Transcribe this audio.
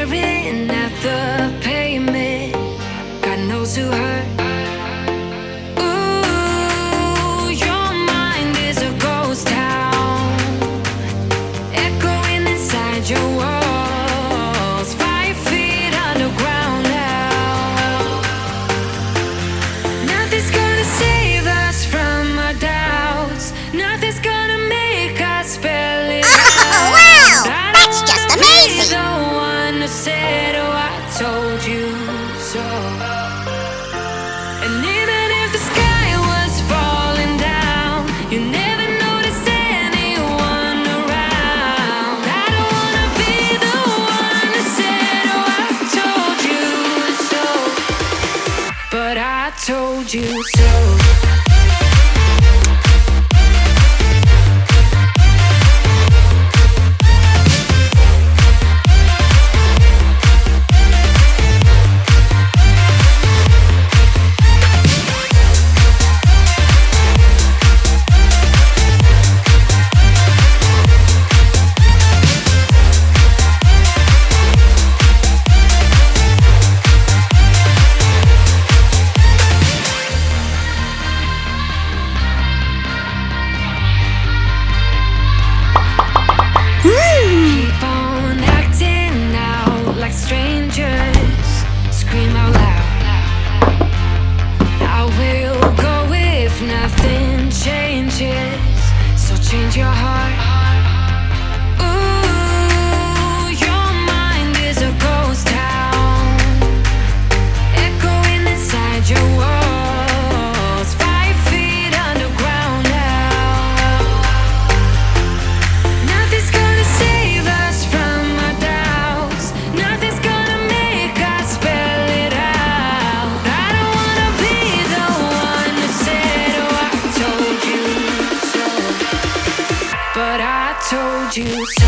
staring at the pavement. God knows who hurt. Ooh, your mind is a ghost town, echoing inside your walls. 5 feet underground now. Nothing's gonna save us from our doubts. Nothing's gonna make us spell it out. Wow! That's just amazing! The one who said, oh, I told you so. And even if the sky was falling down, you never noticed anyone around. I don't wanna be the one who said, oh, I told you so. But I told you so. Keep on acting out like strangers. Scream out loud. I will go if nothing changes. So change your heart. Ooh, your mind is a ghost town, echoing inside your walls. 5 feet underground now. Nothing's gonna save us from our doubts. Nothing's gonna make us spell it out. I don't wanna be the one who said, oh, I told you so. But I told you so.